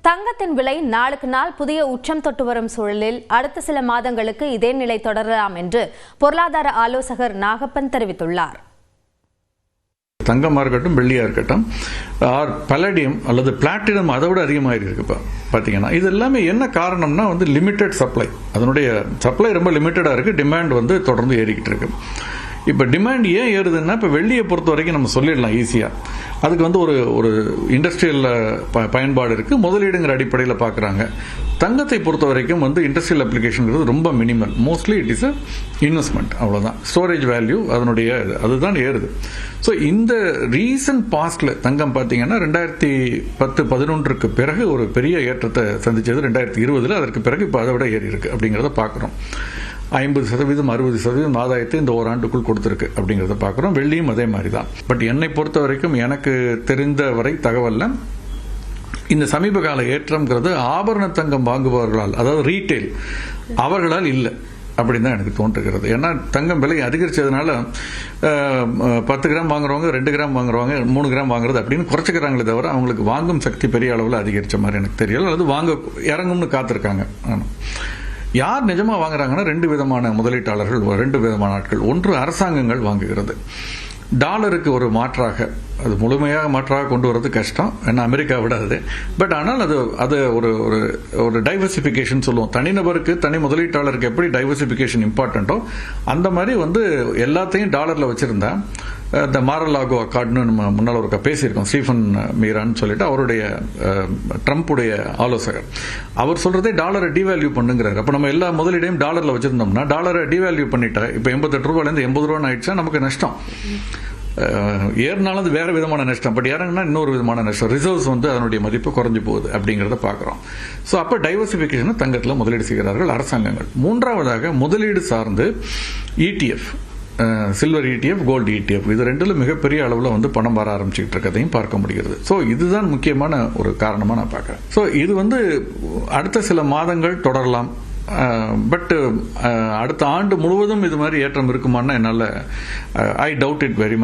தங்கத்தின் விலை நாளுக்கு நாள் புதிய உச்சம் தொட்டு வரும் சூழலில் அடுத்த சில மாதங்களுக்கு இதே நிலை தொடரலாம் என்று பொருளாதார ஆலோசகர் நாகப்பன் தெரிவித்துள்ளார். தங்கமாக இருக்கட்டும், வெள்ளியா இருக்கட்டும், பல்லடியம் அல்லது பிளாட்டினம் அதை விட அதிகமாக இருக்கு. பார்த்தீங்கன்னா இது எல்லாமே என்ன காரணம்னா லிமிடெட் சப்ளை. அதனுடைய சப்ளை ரொம்ப லிமிட்டடாக இருக்கு, டிமாண்ட் தொடர்ந்து ஏறிக்கிட்டு இருக்கு. இப்போ டிமாண்ட் ஏன் ஏறுதுன்னா, இப்போ வெள்ளியை பொறுத்த வரைக்கும் நம்ம சொல்லிடலாம் ஈஸியாக. அதுக்கு ஒரு இண்டஸ்ட்ரியல் பயன்பாடு இருக்குது, முதலீடுங்கிற அடிப்படையில் பார்க்குறாங்க. தங்கத்தை பொறுத்த வரைக்கும் இண்டஸ்ட்ரியல் அப்ளிகேஷன்ங்கிறது ரொம்ப minimal. Mostly it is a investment, அவ்வளோதான். ஸ்டோரேஜ் வேல்யூ அதனுடைய அதுதான் ஏறுது. ஸோ இந்த ரீசன்ட் பாஸ்ட்ல தங்கம் பார்த்தீங்கன்னா 2010-11 பிறகு ஒரு பெரிய ஏற்றத்தை சந்திச்சது. 2020 அதற்கு பிறகு இப்போ அதை விட ஏறி இருக்கு அப்படிங்கிறத பார்க்குறோம். 50%, 60% ஆதாயத்தை இந்த ஓராண்டுக்குள் கொடுத்துருக்கு அப்படிங்கிறத பார்க்குறோம். வெள்ளியும் அதே மாதிரி தான். பட் என்னை பொறுத்த வரைக்கும் எனக்கு தெரிந்த வரை தகவல்ல இந்த சமீப கால ஏற்றம்ங்கிறது ஆபரண தங்கம் வாங்குபவர்களால், அதாவது ரீட்டைல், அவர்களால் இல்லை அப்படின்னு தான் எனக்கு தோன்றுகிறது. ஏன்னா தங்கம் விலை அதிகரிச்சதுனால 10 கிராம் வாங்குறவங்க 2 கிராம் வாங்குறவங்க 3 கிராம் வாங்குறது அப்படின்னு குறைச்சிக்கிறாங்களே தவிர அவங்களுக்கு வாங்கும் சக்தி பெரிய அளவில் அதிகரிச்ச மாதிரி எனக்கு தெரியல. அல்லது வாங்க இறங்கும்னு காத்திருக்காங்க. யார் நிஜமா வாங்குறாங்கன்னா 2 விதமான முதலீட்டாளர்கள், 2 விதமான ஆட்கள். ஒன்று அரசாங்கங்கள் வாங்குகிறது. டாலருக்கு ஒரு மாற்றாக, அது முழுமையாக மாற்றாக கொண்டு வரது கஷ்டம், ஏன்னா அமெரிக்கா விடாது. பட் ஆனால் அது ஒரு டைவர்சிபிகேஷன் சொல்லுவோம். தனிநபருக்கு, தனி முதலீட்டாளருக்கு எப்படி டைவர்சிபிகேஷன் இம்பார்ட்டன்ட்டோ அந்த மாதிரி எல்லாத்தையும் டாலர்ல வச்சிருந்தா, இந்த மாரலாகோ அக்கார்டுன்னு நம்ம முன்னால் ஒரு பேசியிருக்கோம், ஸ்டீஃபன் மீரான்னு சொல்லிட்டு, அவருடைய ட்ரம்ப்புடைய ஆலோசகர். அவர் சொல்றதே டாலரை டிவேல்யூ பண்ணுங்கிறாரு. அப்போ நம்ம எல்லா முதலீடையும் டாலர்ல வச்சிருந்தோம்னா, டாலரை டிவேல்யூ பண்ணிட்டா இப்போ 88 ரூபாயிலேருந்து 80 ரூபான்னு ஆயிடுச்சா நமக்கு நஷ்டம். ஏறினாலும் அது வேற விதமான நஷ்டம், பட் இறங்குனா இன்னொரு விதமான நஷ்டம். ரிசர்வ்ஸ் அதனுடைய மதிப்பு குறைஞ்சு போகுது அப்படிங்கிறத பார்க்குறோம். ஸோ அப்போ டைவர்சிபிகேஷன் தங்கத்தில் முதலீடு செய்கிறார்கள் அரசாங்கங்கள். மூன்றாவதாக முதலீடு சார்ந்து ETF, silver ETF, gold ETF, இது ரெண்டிலும் மிகப்பெரிய அளவில் பணம் வர ஆரம்பிச்சுக்கிட்டு இருக்கதையும் பார்க்க முடிகிறது. ஸோ இதுதான் முக்கியமான ஒரு காரணமாக நான் பார்க்குறேன். ஸோ இது அடுத்த சில மாதங்கள் தொடரலாம். பட் அடுத்த ஆண்டு முழுவதும் இது மாதிரி ஏற்றம் இருக்குமான்னா என்னால் I doubt it very much.